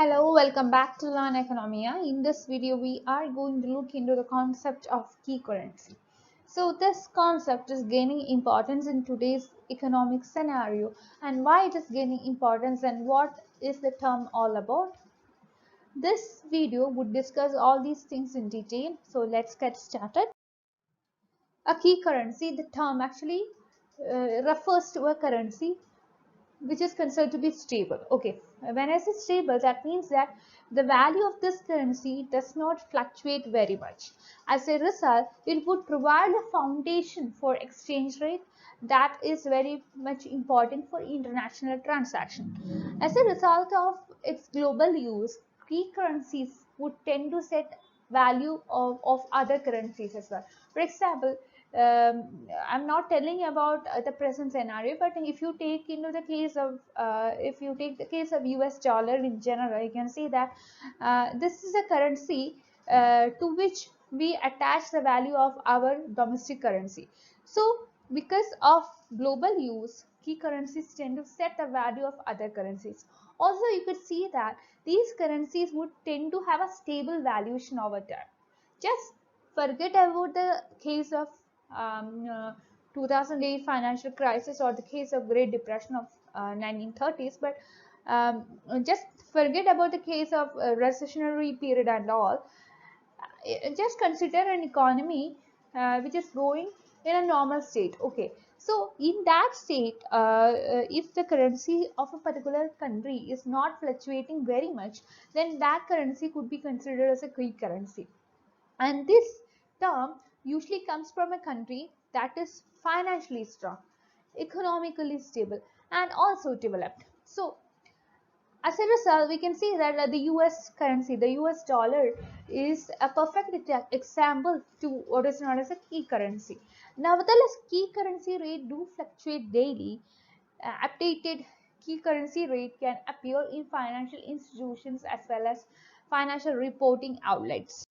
Hello, welcome back to Learn Economia. In this video, we are going to look into the concept of key currency. So this concept is gaining importance in today's economic scenario, and why it is gaining importance and what is the term all about. This video would discuss all these things in detail. So let's get started. A key currency, the term actually refers to a currency which is considered to be stable. Okay, when I say stable, that means that the value of this currency does not fluctuate very much. As a result, it would provide a foundation for exchange rate that is very much important for international transaction. As a result of its global use, key currencies would tend to set value of other currencies as well. For example, I'm not telling about the present scenario, but if you take into the case of if you take the case of US dollar in general, you can see that this is a currency to which we attach the value of our domestic currency. So because of global use, key currencies tend to set the value of other currencies. Also, you could see that these currencies would tend to have a stable valuation over time. Just forget about the case of 2008 financial crisis or the case of Great Depression of 1930s, but um, just forget about the case of recessionary period and all. Just consider an economy which is going in a normal state. Okay, so in that state, if the currency of a particular country is not fluctuating very much, then that currency could be considered as a key currency. And this term usually comes from a country that is financially strong, economically stable, and also developed. So as a result, we can see that the US currency, the US dollar, is a perfect example to what is known as a key currency. Nevertheless, key currency rate do fluctuate daily. Updated key currency rate can appear in financial institutions as well as financial reporting outlets.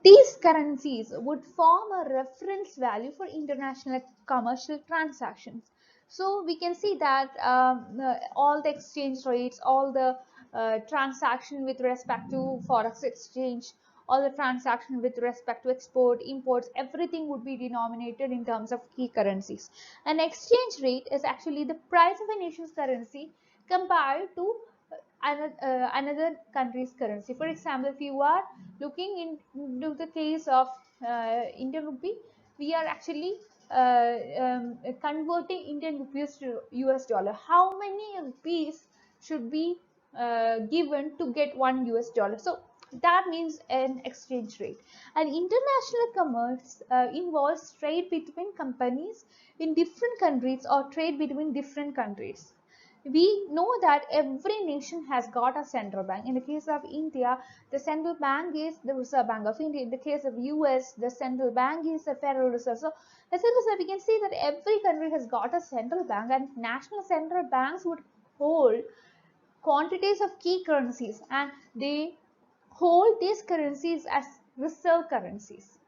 These currencies would form a reference value for international commercial transactions. So we can see that all the exchange rates, all the transaction with respect to forex exchange, all the transaction with respect to export, imports, everything would be denominated in terms of key currencies. An exchange rate is actually the price of a nation's currency compared to another country's currency. For example, if you are looking into the case of Indian rupee, we are actually converting Indian rupees to US dollar. How many rupees should be given to get $1? So that means an exchange rate. And international commerce involves trade between companies in different countries or trade between different countries. We know that every nation has got a central bank. In the case of India, the central bank is the Reserve Bank of India. In the case of US, the central bank is the Federal Reserve. So as a result, we can see that every country has got a central bank, and national central banks would hold quantities of key currencies, and they hold these currencies as reserve currencies.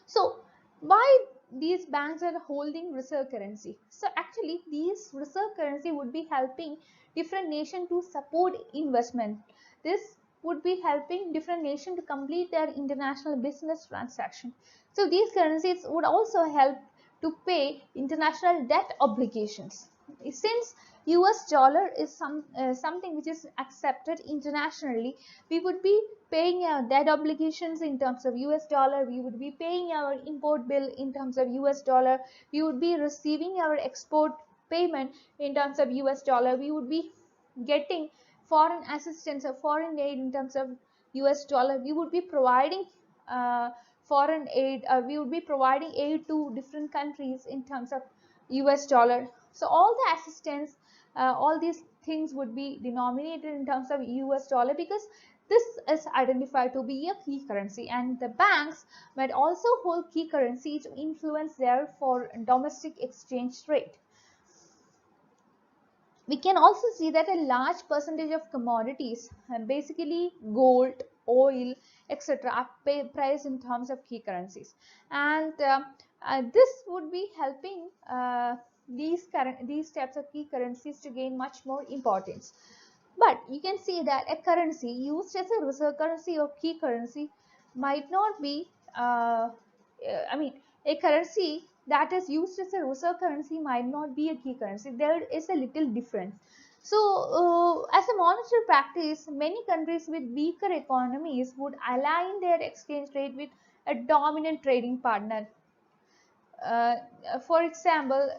So why these banks are holding reserve currency? So actually these reserve currency would be helping different nation to support investment. This would be helping different nation to complete their international business transaction. So these currencies would also help to pay international debt obligations. Since US dollar is something which is accepted internationally, we would be paying our debt obligations in terms of US dollar, we would be paying our import bill in terms of US dollar, we would be receiving our export payment in terms of US dollar, we would be getting foreign assistance or foreign aid in terms of US dollar, we would be providing foreign aid, we would be providing aid to different countries in terms of US dollar. So all the assistance, all these things would be denominated in terms of US dollar, because this is identified to be a key currency, and the banks might also hold key currency to influence their for domestic exchange rate. We can also see that a large percentage of commodities, basically gold, oil, etc., are priced in terms of key currencies, and this would be helping these types of key currencies to gain much more importance. But you can see that a currency used as a reserve currency or key currency might not be, I mean, a currency that is used as a reserve currency might not be a key currency. There is a little difference. So, as a monetary practice, many countries with weaker economies would align their exchange rate with a dominant trading partner. uh, for example,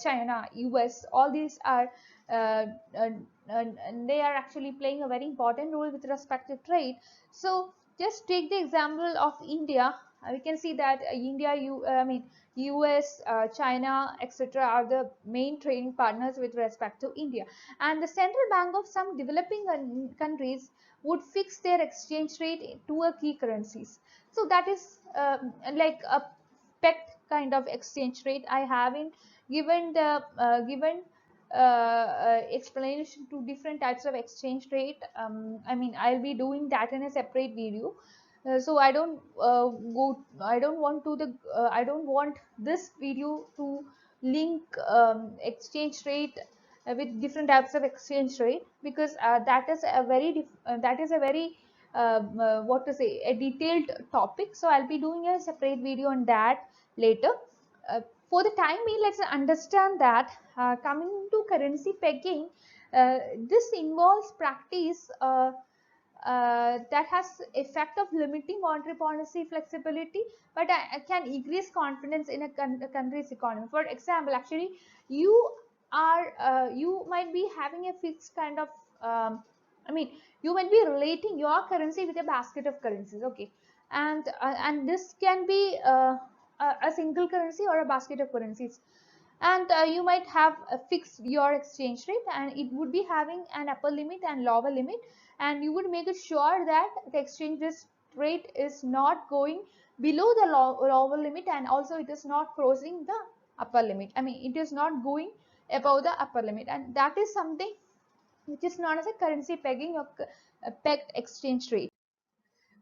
China, US, all these are uh, uh, they are actually playing a very important role with respect to trade. So just take the example of India. We can see that US, China, etc. are the main trading partners with respect to India, and the central bank of some developing countries would fix their exchange rate to a key currencies. So that is like a pegged kind of exchange rate. I haven't given the explanation to different types of exchange rate. I'll be doing that in a separate video. So I don't want to the I don't want this video to link exchange rate with different types of exchange rate, because that is a very what to say, a detailed topic. So I'll be doing a separate video on that later. uh, for the time being, let's understand that coming to currency pegging, this involves practice that has effect of limiting monetary policy flexibility, but can increase confidence in a country's economy. For example, actually, you might be having a fixed kind of um, I mean, you might be relating your currency with a basket of currencies, okay, and this can be a single currency or a basket of currencies, and you might have fixed your exchange rate, and it would be having an upper limit and lower limit, and you would make it sure that the exchange rate is not going below the lower limit, and also it is not crossing the upper limit. It is not going above the upper limit, and that is something which is known as a currency pegging or pegged exchange rate.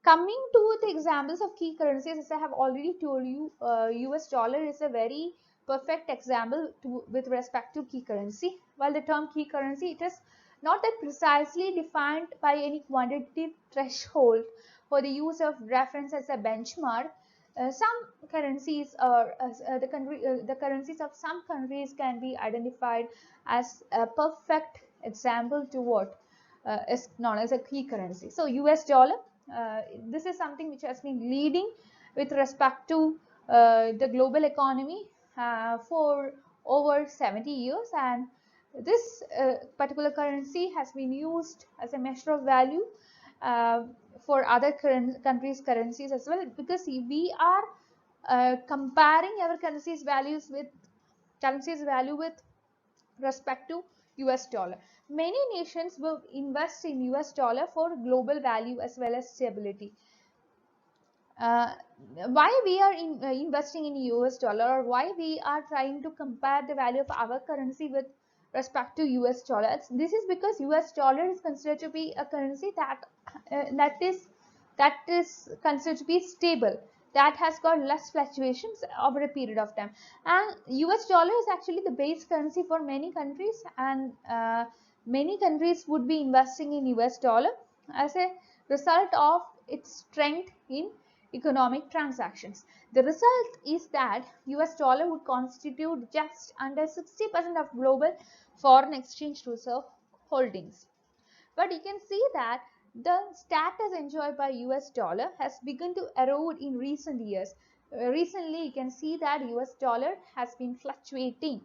Coming to the examples of key currencies, as I have already told you, US dollar is a very perfect example with respect to key currency. While the term key currency, it is not that precisely defined by any quantitative threshold for the use of reference as a benchmark. Some currencies or the currencies of some countries can be identified as a perfect example to what is known as a key currency. So US dollar, this is something which has been leading with respect to the global economy for over 70 years, and this particular currency has been used as a measure of value uh, for other countries' currencies as well, because we are comparing our currency's value with respect to US dollar. Many nations will invest in US dollar for global value as well as stability. uh, why we are investing in US dollar, or why we are trying to compare the value of our currency with respect to US dollar? This is because US dollar is considered to be a currency that is considered to be stable, that has got less fluctuations over a period of time, and US dollar is actually the base currency for many countries, and many countries would be investing in US dollar as a result of its strength in economic transactions. The result is that US dollar would constitute just under 60% of global foreign exchange reserve holdings. But you can see that the status enjoyed by US dollar has begun to erode in recent years. Recently, you can see that US dollar has been fluctuating.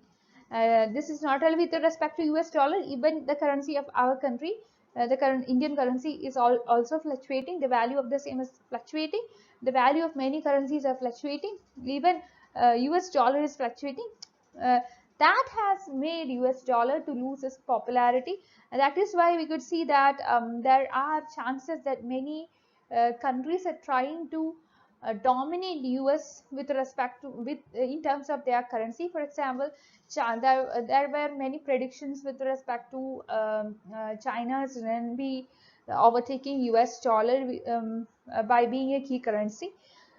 This is not only with respect to US dollar, even the currency of our country, the current Indian currency is also fluctuating. The value of the same is fluctuating. The value of many currencies are fluctuating. Even US dollar is fluctuating. Uh, that has made US dollar to lose its popularity, and that is why we could see that there are chances that many countries are trying to dominate US with respect to in terms of their currency. For example, there were many predictions with respect to China's renminbi overtaking US dollar by being a key currency.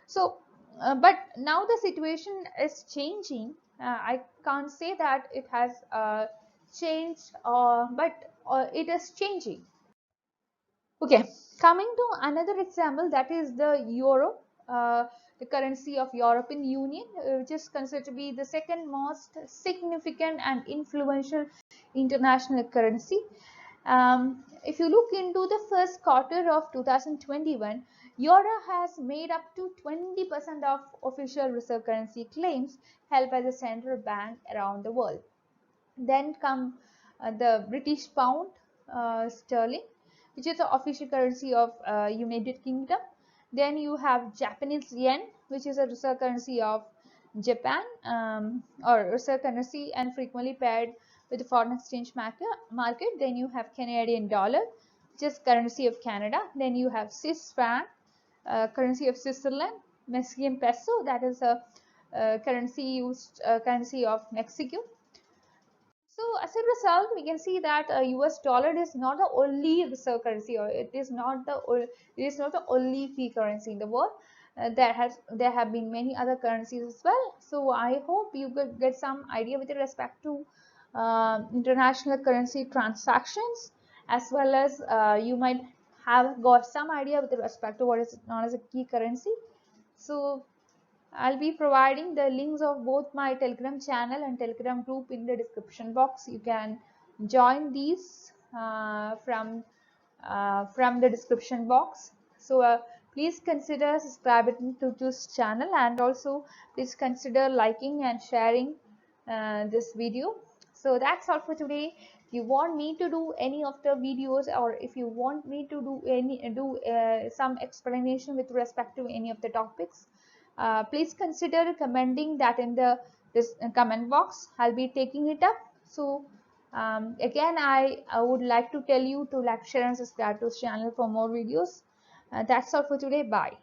So but now the situation is changing. I can't say that it has changed, but it is changing. Okay, coming to another example, that is the euro, the currency of European Union, which is considered to be the second most significant and influential international currency. If you look into the first quarter of 2021, euro has made up to 20% of official reserve currency claims held by the central bank around the world. Then come the British pound sterling, which is the official currency of United Kingdom. Then you have Japanese yen, which is a reserve currency of Japan, or reserve currency and frequently paired with the foreign exchange market. Then you have Canadian dollar, which is currency of Canada. Then you have Swiss franc, currency of Switzerland. Mexican peso, that is a currency of Mexico. So as a result, we can see that US dollar is not the only reserve currency, or it is not the only key currency in the world. There have been many other currencies as well. So I hope you could get some idea with respect to international currency transactions, as well as you might have got some idea with respect to what is known as a key currency. So I'll be providing the links of both my Telegram channel and Telegram group in the description box. You can join these from the description box. So please consider subscribing to this channel, and also please consider liking and sharing this video. So that's all for today. If you want me to do any of the videos, or if you want me to do some explanation with respect to any of the topics, please consider commenting that in the comment box. I'll be taking it up. So again, I would like to tell you to like, share and subscribe to this channel for more videos. That's all for today. Bye.